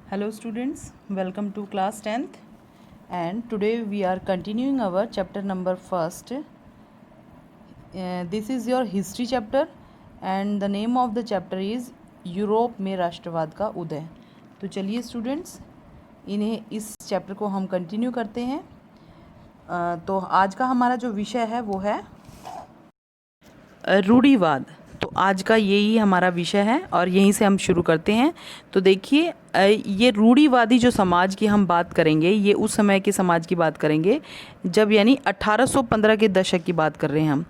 Hello students, welcome to class 10th, and today we are continuing our chapter number first. This is your history chapter and the name of the chapter is Europe में राष्ट्रवाद का उदय। तो चलिए students, इस chapter को हम continue करते हैं। तो आज का हमारा जो विषय है वो है रूढ़िवाद। तो आज का यही हमारा विषय है और यहीं से हम शुरू करते हैं। तो देखिए, ये रूढ़िवादी जो समाज की हम बात करेंगे, ये उस समय के समाज की बात करेंगे जब यानी 1815 के दशक की बात कर रहे हैं हम।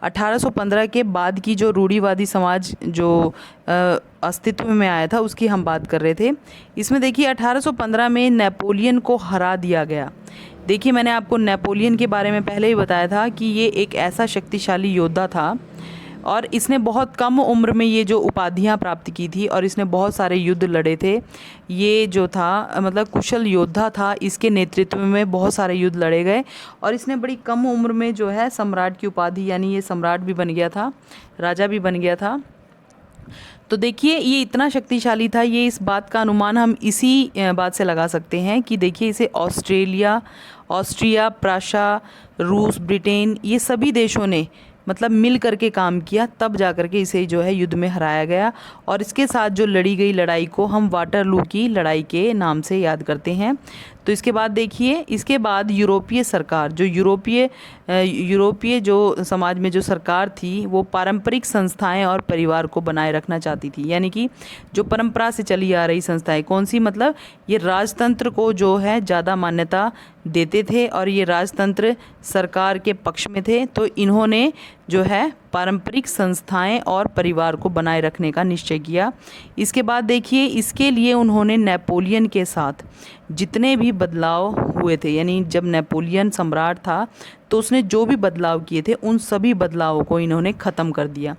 1815 के बाद की जो रूढ़िवादी समाज जो अस्तित्व में आया था उसकी हम बात कर रहे थे। इसमें देखिए 1815 में नेपोलियन को हरा दिया गया। देखिए, मैंने आपको नेपोलियन के बारे में पहले ही बताया था कि ये एक ऐसा शक्तिशाली योद्धा था और इसने बहुत कम उम्र में ये जो उपाधियां प्राप्त की थी और इसने बहुत सारे युद्ध लड़े थे। ये जो था मतलब कुशल योद्धा था, इसके नेतृत्व में बहुत सारे युद्ध लड़े गए और इसने बड़ी कम उम्र में जो है सम्राट की उपाधि यानी ये सम्राट भी बन गया था, राजा भी बन गया था। तो देखिए, ये इतना शक्तिशाली था, ये इस बात का अनुमान हम इसी बात से लगा सकते हैं कि देखिए इसे ऑस्ट्रिया, प्राशा, रूस, ब्रिटेन, ये सभी देशों ने मतलब मिल करके काम किया, तब जा कर के इसे जो है युद्ध में हराया गया। और इसके साथ जो लड़ी गई लड़ाई को हम वाटरलू की लड़ाई के नाम से याद करते हैं। तो इसके बाद देखिए, इसके बाद यूरोपीय सरकार जो यूरोपीय जो समाज में जो सरकार थी वो पारंपरिक संस्थाएं और परिवार को बनाए रखना चाहती थी। यानी कि जो परंपरा से चली आ रही संस्थाएं कौन सी, मतलब ये राजतंत्र को जो है ज़्यादा मान्यता देते थे और ये राजतंत्र सरकार के पक्ष में थे। तो इन्होंने जो है पारंपरिक संस्थाएं और परिवार को बनाए रखने का निश्चय किया। इसके बाद देखिए, इसके लिए उन्होंने नेपोलियन के साथ जितने भी बदलाव हुए थे, यानी जब नेपोलियन सम्राट था तो उसने जो भी बदलाव किए थे उन सभी बदलावों को इन्होंने ख़त्म कर दिया,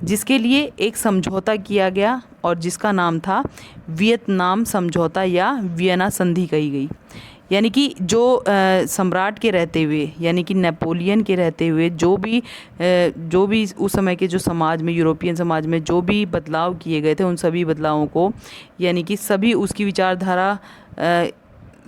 जिसके लिए एक समझौता किया गया और जिसका नाम था वियतनाम समझौता या वियना संधि कही गई। यानी कि जो सम्राट के रहते हुए यानी कि नेपोलियन के रहते हुए जो भी उस समय के जो समाज में, यूरोपियन समाज में जो भी बदलाव किए गए थे उन सभी बदलावों को, यानी कि सभी उसकी विचारधारा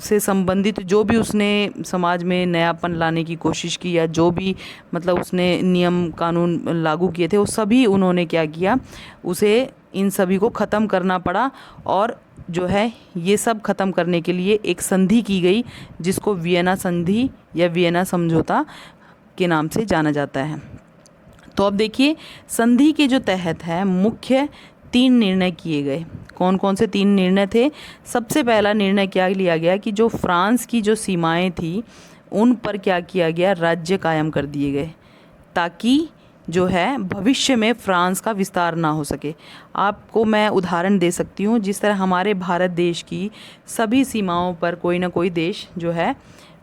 से संबंधित जो भी उसने समाज में नयापन लाने की कोशिश की या जो भी मतलब उसने नियम कानून लागू किए थे वो सभी उन्होंने क्या किया, उसे इन सभी को ख़त्म करना पड़ा। और जो है ये सब ख़त्म करने के लिए एक संधि की गई जिसको वियना संधि या वियना समझौता के नाम से जाना जाता है। तो अब देखिए, संधि के जो तहत है मुख्य 3 निर्णय किए गए। कौन कौन से 3 निर्णय थे? सबसे पहला निर्णय क्या लिया गया कि जो फ्रांस की जो सीमाएं थी उन पर क्या किया गया, राज्य कायम कर दिए गए ताकि जो है भविष्य में फ्रांस का विस्तार ना हो सके। आपको मैं उदाहरण दे सकती हूँ, जिस तरह हमारे भारत देश की सभी सीमाओं पर कोई ना कोई देश जो है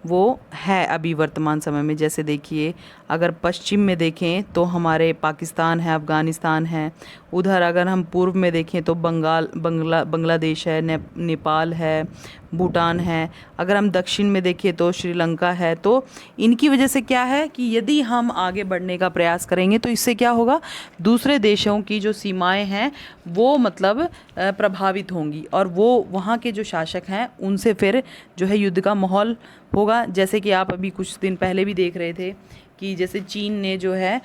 वो है अभी वर्तमान समय में। जैसे देखिए, अगर पश्चिम में देखें तो हमारे पाकिस्तान है, अफ़गानिस्तान है। उधर अगर हम पूर्व में देखें तो बांग्लादेश है, नेपाल है, भूटान है। अगर हम दक्षिण में देखें तो श्रीलंका है। तो इनकी वजह से क्या है कि यदि हम आगे बढ़ने का प्रयास करेंगे तो इससे क्या होगा, दूसरे देशों की जो सीमाएं हैं वो मतलब प्रभावित होंगी और वो वहाँ के जो शासक हैं उनसे फिर जो है युद्ध का माहौल होगा। जैसे कि आप अभी कुछ दिन पहले भी देख रहे थे कि जैसे चीन ने जो है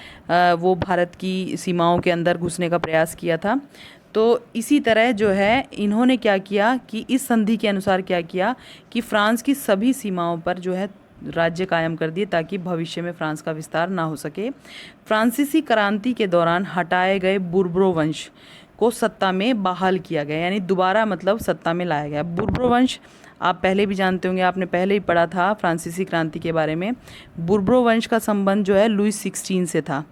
वो भारत की सीमाओं के अंदर घुसने का प्रयास किया था। तो इसी तरह जो है इन्होंने क्या किया कि इस संधि के अनुसार क्या किया कि फ्रांस की सभी सीमाओं पर जो है राज्य कायम कर दिए ताकि भविष्य में फ्रांस का विस्तार ना हो सके। फ्रांसीसी क्रांति के दौरान हटाए गए बुर्बो वंश को सत्ता में बहाल किया गया, यानी दोबारा मतलब सत्ता में लाया गया। बुर्बो वंश आप पहले भी जानते होंगे, आपने पहले ही पढ़ा था फ्रांसीसी क्रांति के बारे में। बुर्बो वंश का संबंध जो है लुईस 16 से था,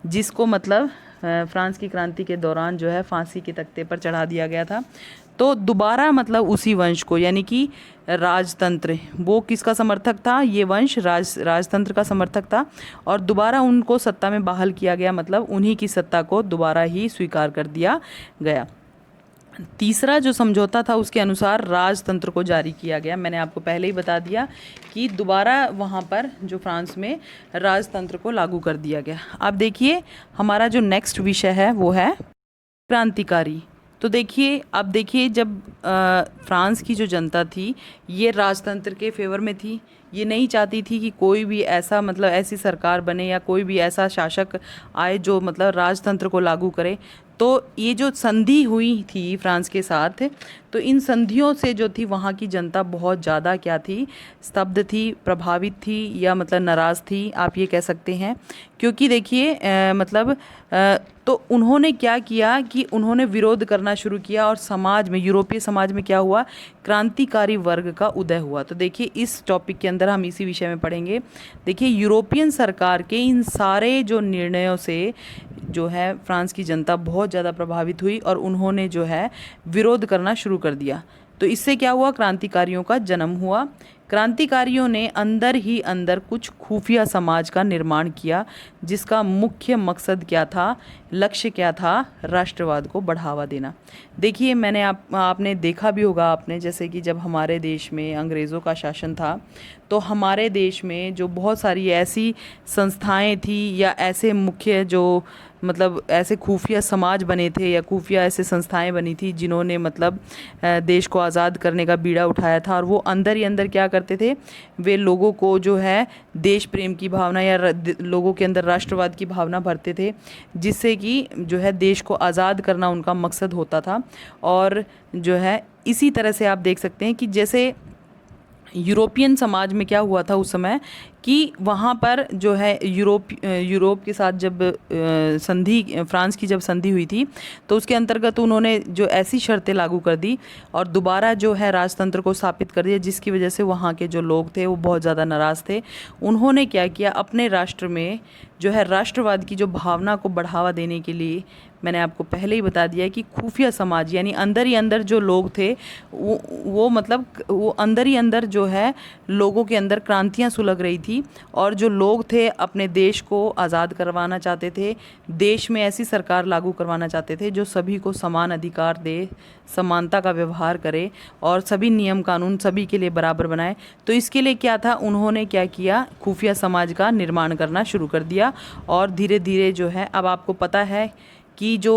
जिसको मतलब फ्रांस की क्रांति के दौरान जो है फांसी के तख्ते पर चढ़ा दिया गया था। तो दोबारा मतलब उसी वंश को, यानी कि राजतंत्र, वो किसका समर्थक था, ये वंश राजतंत्र का समर्थक था और दोबारा उनको सत्ता में बहाल किया गया, मतलब उन्हीं की सत्ता को दोबारा ही स्वीकार कर दिया गया। तीसरा जो समझौता था उसके अनुसार राजतंत्र को जारी किया गया। मैंने आपको पहले ही बता दिया कि दोबारा वहाँ पर जो फ्रांस में राजतंत्र को लागू कर दिया गया। अब देखिए, हमारा जो नेक्स्ट विषय है वो है क्रांतिकारी। तो देखिए, अब देखिए, जब फ्रांस की जो जनता थी ये राजतंत्र के फेवर में थी। ये नहीं चाहती थी कि कोई भी ऐसा मतलब ऐसी सरकार बने या कोई भी ऐसा शासक आए जो मतलब राजतंत्र को लागू करे। तो ये जो संधि हुई थी फ्रांस के साथ, तो इन संधियों से जो थी वहाँ की जनता बहुत ज़्यादा क्या थी, स्तब्ध थी, प्रभावित थी, या मतलब नाराज़ थी, आप ये कह सकते हैं। क्योंकि देखिए तो उन्होंने क्या किया कि उन्होंने विरोध करना शुरू किया, और समाज में, यूरोपीय समाज में क्या हुआ, क्रांतिकारी वर्ग का उदय हुआ। तो देखिए, इस टॉपिक के अंदर हम इसी विषय में पढ़ेंगे। देखिए, यूरोपियन सरकार के इन सारे जो निर्णयों से जो है फ्रांस की जनता बहुत ज़्यादा प्रभावित हुई, और उन्होंने जो है विरोध करना शुरू कर दिया। तो इससे क्या हुआ, क्रांतिकारियों का जन्म हुआ। क्रांतिकारियों ने अंदर ही अंदर कुछ खुफिया समाज का निर्माण किया, जिसका मुख्य मकसद क्या था, लक्ष्य क्या था, राष्ट्रवाद को बढ़ावा देना। देखिए, आपने देखा भी होगा, आपने जैसे कि जब हमारे देश में अंग्रेज़ों का शासन था, तो हमारे देश में जो बहुत सारी ऐसी संस्थाएं थी या ऐसे मुख्य जो मतलब ऐसे खुफिया समाज बने थे या खुफिया ऐसे संस्थाएं बनी थी जिन्होंने मतलब देश को आज़ाद करने का बीड़ा उठाया था। और वो अंदर ही अंदर क्या करते थे, वे लोगों को जो है देश प्रेम की भावना या लोगों के अंदर राष्ट्रवाद की भावना भरते थे, जिससे कि जो है देश को आज़ाद करना उनका मकसद होता था। और जो है इसी तरह से आप देख सकते हैं कि जैसे यूरोपियन समाज में क्या हुआ था उस समय कि वहाँ पर जो है यूरोप के साथ जब फ्रांस की जब संधि हुई थी, तो उसके अंतर्गत उन्होंने जो ऐसी शर्तें लागू कर दी और दोबारा जो है राजतंत्र को स्थापित कर दिया, जिसकी वजह से वहाँ के जो लोग थे वो बहुत ज़्यादा नाराज़ थे। उन्होंने क्या किया, अपने राष्ट्र में जो है राष्ट्रवाद की जो भावना को बढ़ावा देने के लिए, मैंने आपको पहले ही बता दिया कि खुफिया समाज यानी अंदर ही अंदर जो लोग थे वो मतलब वो अंदर ही अंदर जो है लोगों के अंदर क्रांतियाँ सुलग रही थी, और जो लोग थे अपने देश को आज़ाद करवाना चाहते थे, देश में ऐसी सरकार लागू करवाना चाहते थे जो सभी को समान अधिकार दे, समानता का व्यवहार करे और सभी नियम कानून सभी के लिए बराबर बनाए। तो इसके लिए क्या था, उन्होंने क्या किया, खुफिया समाज का निर्माण करना शुरू कर दिया। और धीरे धीरे जो है, अब आपको पता है कि जो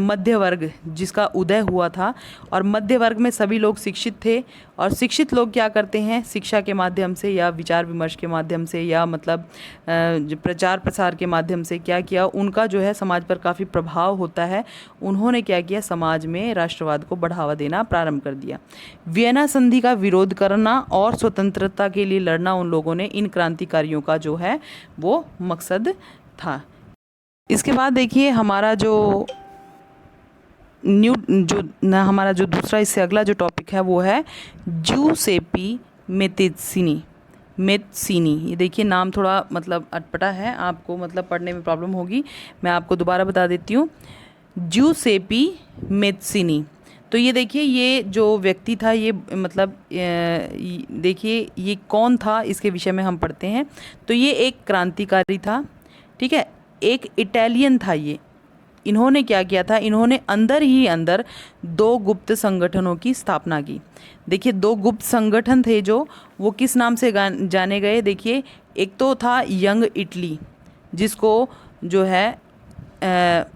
मध्य वर्ग जिसका उदय हुआ था, और मध्य वर्ग में सभी लोग शिक्षित थे, और शिक्षित लोग क्या करते हैं, शिक्षा के माध्यम से या विचार विमर्श के माध्यम से या मतलब प्रचार प्रसार के माध्यम से क्या किया, उनका जो है समाज पर काफ़ी प्रभाव होता है। उन्होंने क्या किया, समाज में राष्ट्रवाद को बढ़ावा देना प्रारंभ कर दिया। वियना संधि का विरोध करना और स्वतंत्रता के लिए लड़ना उन लोगों ने, इन क्रांतिकारियों का जो है वो मकसद था। इसके बाद देखिए हमारा जो हमारा जो दूसरा, इससे अगला जो टॉपिक है वो है ज्यूसेपी मेत्सीनी। ये देखिए नाम थोड़ा मतलब अटपटा है, आपको मतलब पढ़ने में प्रॉब्लम होगी, मैं आपको दोबारा बता देती हूँ। ज्यूसेपी मेत्सीनी। तो ये देखिए, ये जो व्यक्ति था ये मतलब देखिए ये कौन था, इसके विषय में हम पढ़ते हैं। तो ये एक क्रांतिकारी था, ठीक है, एक इटालियन था ये। इन्होंने क्या किया था, इन्होंने अंदर ही अंदर दो गुप्त संगठनों की स्थापना की। देखिए, दो गुप्त संगठन थे जो वो किस नाम से जाने गए। देखिए, एक तो था यंग इटली, जिसको जो है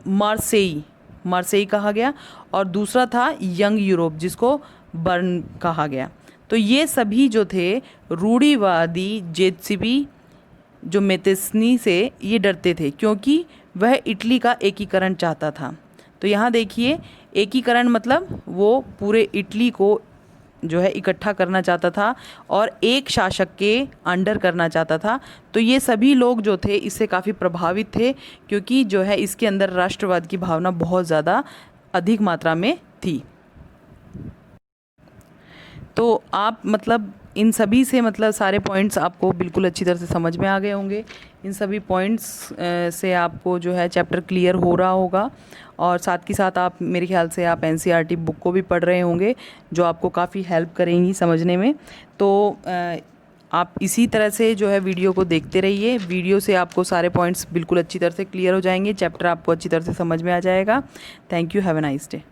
मार्सेई कहा गया, और दूसरा था यंग यूरोप, जिसको बर्न कहा गया। तो ये सभी जो थे रूढ़िवादी जेत्सिबी जो मेतेस्नी से ये डरते थे, क्योंकि वह इटली का एकीकरण चाहता था। तो यहाँ देखिए, एकीकरण मतलब वो पूरे इटली को जो है इकट्ठा करना चाहता था और एक शासक के अंडर करना चाहता था। तो ये सभी लोग जो थे इससे काफ़ी प्रभावित थे, क्योंकि जो है इसके अंदर राष्ट्रवाद की भावना बहुत ज़्यादा अधिक मात्रा में थी। तो आप मतलब इन सभी से मतलब सारे पॉइंट्स आपको बिल्कुल अच्छी तरह से समझ में आ गए होंगे। इन सभी पॉइंट्स से आपको जो है चैप्टर क्लियर हो रहा होगा, और साथ के साथ आप मेरे ख्याल से आप एनसीईआरटी बुक को भी पढ़ रहे होंगे, जो आपको काफ़ी हेल्प करेंगी समझने में। तो आप इसी तरह से जो है वीडियो को देखते रहिए। वीडियो से आपको सारे पॉइंट्स बिल्कुल अच्छी तरह से क्लियर हो जाएंगे, चैप्टर आपको अच्छी तरह से समझ में आ जाएगा। Thank you, have a nice day.